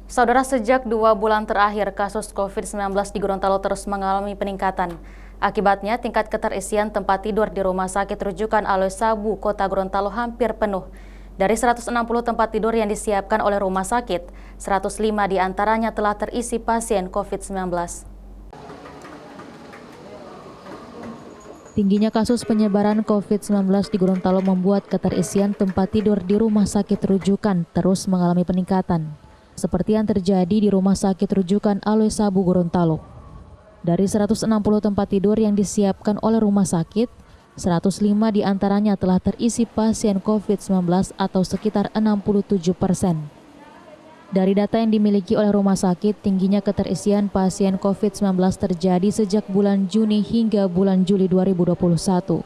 Saudara, sejak 2 bulan terakhir, kasus COVID-19 di Gorontalo terus mengalami peningkatan. Akibatnya, tingkat keterisian tempat tidur di Rumah Sakit Rujukan Aloy Sabu, Kota Gorontalo hampir penuh. Dari 160 tempat tidur yang disiapkan oleh rumah sakit, 105 diantaranya telah terisi pasien COVID-19. Tingginya kasus penyebaran COVID-19 di Gorontalo membuat keterisian tempat tidur di Rumah Sakit Rujukan terus mengalami peningkatan, seperti yang terjadi di Rumah Sakit Rujukan Aloy Sabu, Gorontalo. Dari 160 tempat tidur yang disiapkan oleh rumah sakit, 105 diantaranya telah terisi pasien COVID-19 atau sekitar 67%. Dari data yang dimiliki oleh rumah sakit, tingginya keterisian pasien COVID-19 terjadi sejak bulan Juni hingga bulan Juli 2021.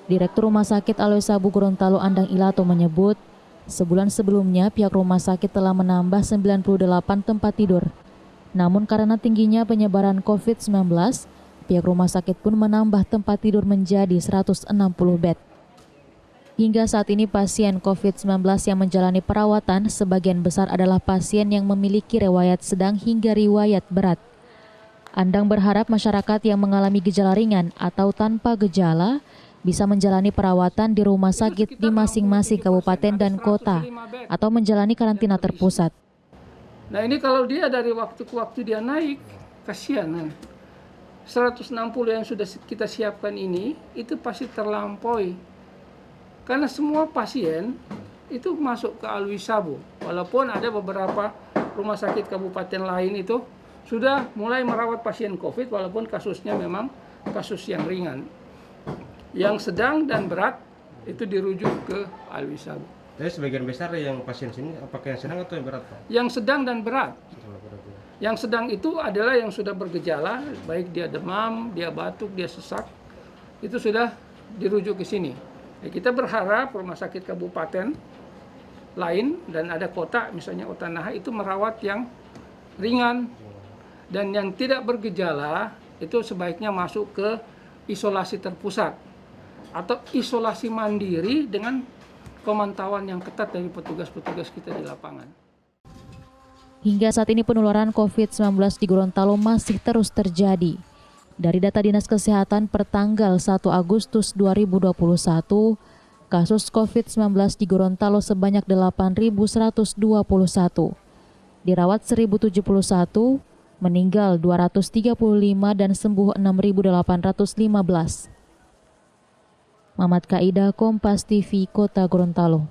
Direktur Rumah Sakit Aloy Sabu, Gorontalo, Andang Ilato menyebut, sebulan sebelumnya pihak rumah sakit telah menambah 98 tempat tidur. Namun karena tingginya penyebaran COVID-19, pihak rumah sakit pun menambah tempat tidur menjadi 160 bed. Hingga saat ini pasien COVID-19 yang menjalani perawatan sebagian besar adalah pasien yang memiliki riwayat sedang hingga riwayat berat. Andang berharap masyarakat yang mengalami gejala ringan atau tanpa gejala bisa menjalani perawatan di rumah sakit di masing-masing kabupaten dan kota atau menjalani karantina terpusat. Nah ini kalau dia dari waktu ke waktu dia naik, kasihan. 160 yang sudah kita siapkan ini, itu pasti terlampaui. Karena semua pasien itu masuk ke Aloy Sabu. Walaupun ada beberapa rumah sakit kabupaten lain itu sudah mulai merawat pasien COVID, walaupun kasusnya memang kasus yang ringan. Yang sedang dan berat itu dirujuk ke Aloy Sabu. Jadi sebagian besar yang pasien sini apakah yang sedang atau yang berat, Pak? Yang sedang dan berat. Yang sedang itu adalah yang sudah bergejala, baik dia demam, dia batuk, dia sesak, itu sudah dirujuk ke sini. Ya, kita berharap rumah sakit kabupaten lain dan ada kota, misalnya Otanaha, itu merawat yang ringan dan yang tidak bergejala itu sebaiknya masuk ke isolasi terpusat atau isolasi mandiri dengan pemantauan yang ketat dari petugas-petugas kita di lapangan. Hingga saat ini penularan COVID-19 di Gorontalo masih terus terjadi. Dari data Dinas Kesehatan per tanggal 1 Agustus 2021, kasus COVID-19 di Gorontalo sebanyak 8.121, dirawat 1.071, meninggal 235 dan sembuh 6.815. Mamat Kaida, Kompas TV, Kota Gorontalo.